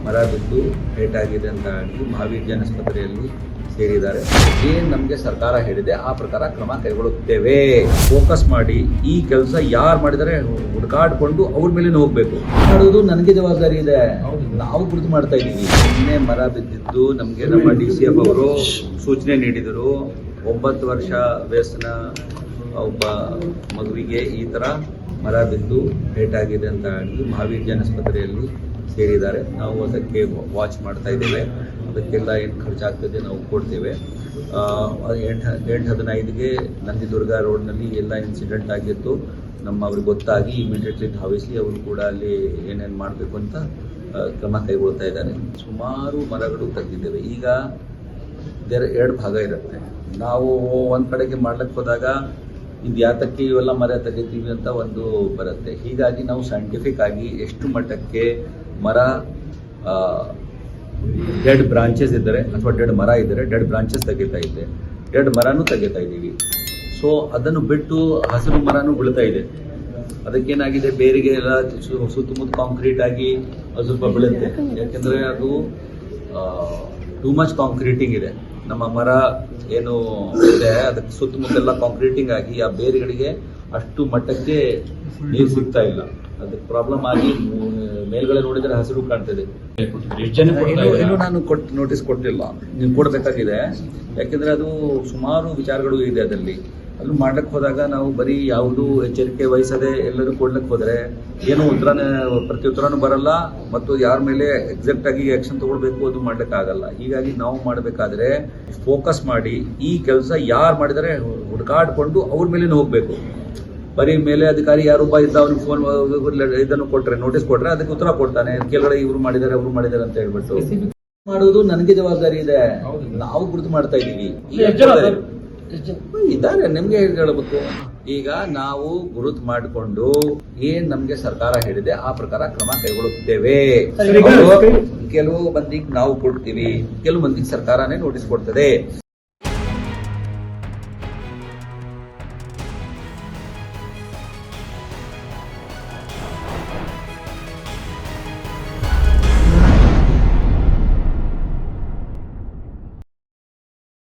ಮರ ಬಿದ್ದು ಏಟಾಗಿದೆ ಅಂತ ಹೇಳಿ ಮಹಾವಿಜ್ಞಾನ ಆಸ್ಪತ್ರೆಯಲ್ಲಿ ಸೇರಿದ್ದಾರೆ. ಏನು ನಮಗೆ ಸರ್ಕಾರ ಹೇಳಿದೆ ಆ ಪ್ರಕಾರ ಕ್ರಮ ಕೈಗೊಳ್ಳುತ್ತೇವೆ. ಫೋಕಸ್ ಮಾಡಿ ಈ ಕೆಲಸ ಯಾರು ಮಾಡಿದರೆ ಹುಡುಕಾಡಿಕೊಂಡು ಅವ್ರ ಮೇಲೆ ಹೋಗ್ಬೇಕು. ಮಾಡೋದು ನನಗೆ ಜವಾಬ್ದಾರಿ ಇದೆ, ನಾವು ಗುರುತು ಮಾಡ್ತಾ ಇದ್ದೀವಿ. ನಿನ್ನೆ ಮರ ಬಿದ್ದಿದ್ದು ನಮಗೆ ನಮ್ಮ DCF ಅವರು ಸೂಚನೆ ನೀಡಿದರು. 9 ವರ್ಷ ವಯಸ್ಸಿನ ಒಬ್ಬ ಮಗುವಿಗೆ ಈ ಥರ ಮರ ಬಿದ್ದು ಏಟಾಗಿದೆ ಅಂತ ಹೇಳಿ ಮಹಾವಿಜ್ಞಾನ ಆಸ್ಪತ್ರೆಯಲ್ಲಿ ಸೇರಿದ್ದಾರೆ. ನಾವು ಅದಕ್ಕೆ ವಾಚ್ ಮಾಡ್ತಾ ಇದ್ದೇವೆ. ಅದಕ್ಕೆಲ್ಲ ಏನು ಖರ್ಚಾಗ್ತದೆ ನಾವು ಕೊಡ್ತೇವೆ. 8:15ಗೆ ನಂದಿದುರ್ಗ ರೋಡ್ನಲ್ಲಿ ಎಲ್ಲ ಇನ್ಸಿಡೆಂಟ್ ಆಗಿತ್ತು. ಅವ್ರಿಗೆ ಗೊತ್ತಾಗಿ ಇಮಿಡಿಯೇಟ್ಲಿ ಧಾವಿಸಿ ಅವರು ಕೂಡ ಅಲ್ಲಿ ಏನೇನು ಮಾಡಬೇಕು ಅಂತ ಕ್ರಮ ಕೈಗೊಳ್ತಾ ಇದ್ದಾರೆ. ಸುಮಾರು ಮರಗಳು ತೆಗೆದಿದ್ದೇವೆ. ಈಗ ಎರಡು ಭಾಗ ಇರುತ್ತೆ. ನಾವು ಒಂದು ಕಡೆಗೆ ಮಾಡ್ಲಿಕ್ಕೆ ಹೋದಾಗ ಇದು ಯಾತಕ್ಕೆ ಇವೆಲ್ಲ ಮರ ತೆಗಿತೀವಿ ಅಂತ ಒಂದು ಬರುತ್ತೆ. ಹೀಗಾಗಿ ನಾವು ಸೈಂಟಿಫಿಕ್ ಆಗಿ ಎಷ್ಟು ಮಟ್ಟಕ್ಕೆ ಮರ ಡೆಡ್ ಬ್ರಾಂಚಸ್ ಇದ್ದರೆ ಅಥವಾ ಡೆಡ್ ಮರ ಇದ್ದರೆ ಡೆಡ್ ಬ್ರಾಂಚಸ್ ತೆಗಿತಾ ಇದೆ, ಡೆಡ್ ಮರನೂ ತೆಗಿತಾ ಇದ್ದೀವಿ. ಸೊ ಅದನ್ನು ಬಿಟ್ಟು ಹಸಿರು ಮರನೂ ಬೀಳ್ತಾ ಇದೆ. ಅದಕ್ಕೇನಾಗಿದೆ, ಬೇರಿಗೆ ಎಲ್ಲ ಸುತ್ತಮುತ್ತ ಕಾಂಕ್ರೀಟ್ ಆಗಿ ಅದು ಸ್ವಲ್ಪ ಬೀಳುತ್ತೆ. ಯಾಕೆಂದರೆ ಅದು ಟೂ ಮಚ್ ಕಾಂಕ್ರೀಟಿಂಗ್ ಇದೆ. ನಮ್ಮ ಮರ ಏನು ಇದೆ ಅದಕ್ಕೆ ಸುತ್ತಮುತ್ತೆಲ್ಲ ಕಾಂಕ್ರೀಟಿಂಗ್ ಆಗಿ ಆ ಬೇರುಗಳಿಗೆ ಅಷ್ಟು ಮಟ್ಟಕ್ಕೆ ನೀರು ಸಿಗ್ತಾ ಇಲ್ಲ. ಅದಕ್ಕೆ ಪ್ರಾಬ್ಲಮ್ ಆಗಿ ಮೇಲ್ಗಡೆ ನೋಡಿದರೆ ಹಸಿರು ಕಾಣ್ತದೆ. ಇನ್ನೂ ನಾನು ನೋಟಿಸ್ ಕೊಟ್ಟಿಲ್ಲ, ನೀವು ಕೊಡಬೇಕಾಗಿದೆ. ಯಾಕೆಂದ್ರೆ ಅದು ಸುಮಾರು ವಿಚಾರಗಳು ಇದೆ ಅದರಲ್ಲಿ. ಅದು ಮಾಡ್ಲಿಕ್ಕೆ ಹೋದಾಗ ನಾವು ಬರೀ ಯಾವುದು ಎಚ್ಚರಿಕೆ ವಹಿಸದೆ ಎಲ್ಲರೂ ಕೊಡ್ಲಿಕ್ಕೆ ಹೋದರೆ ಏನೋ ಪ್ರತ್ಯುತ್ತರನೂ ಬರಲ್ಲ ಮತ್ತು ಯಾರ ಮೇಲೆ ಎಕ್ಸಾಕ್ಟ್ ಆಗಿ ಆಕ್ಷನ್ ತಗೊಳ್ಬೇಕು ಅದು ಮಾಡ್ಲಿಕ್ಕೆ ಆಗಲ್ಲ. ಹೀಗಾಗಿ ನಾವು ಮಾಡಬೇಕಾದ್ರೆ ಫೋಕಸ್ ಮಾಡಿ ಈ ಕೆಲಸ ಯಾರು ಮಾಡಿದರೆ ಹುಡುಕಾಡಿಕೊಂಡು ಅವ್ರ ಮೇಲೆ ಹೋಗ್ಬೇಕು. ಬರೀ ಮೇಲೆ ಅಧಿಕಾರಿ ಯಾರೊಬ್ಬ ಇದ್ದ ಅವ್ನಿಗೆ ಫೋನ್ ಇದನ್ನು ಕೊಟ್ರೆ, ನೋಟಿಸ್ ಕೊಟ್ರೆ ಅದಕ್ಕೆ ಉತ್ತರ ಕೊಡ್ತಾನೆ. ಕೆಳಗಡೆ ಇವ್ರು ಮಾಡಿದ್ದಾರೆ ಅವ್ರು ಮಾಡಿದ್ದಾರೆ ಅಂತ ಹೇಳ್ಬಿಟ್ಟು ಮಾಡೋದು ನನಗೆ ಜವಾಬ್ದಾರಿ ಇದೆ, ನಾವು ಗುರುತು ಮಾಡ್ತಾ ಇದ್ದೀವಿ. ಇದ್ದಾರೆ, ನಿಮ್ಗೆ ಹೇಳಬೇಕು. ಈಗ ನಾವು ಗುರುತು ಮಾಡಿಕೊಂಡು ಏನ್ ನಮ್ಗೆ ಸರ್ಕಾರ ಹೇಳಿದೆ ಆ ಪ್ರಕಾರ ಕ್ರಮ ಕೈಗೊಳ್ಳುತ್ತೇವೆ. ಕೆಲವು ಮಂದಿಗೆ ನಾವು ಕೊಡ್ತೀವಿ, ಕೆಲವು ಮಂದಿಗೆ ಸರ್ಕಾರನೇ ನೋಟಿಸ್ ಕೊಡ್ತದೆ.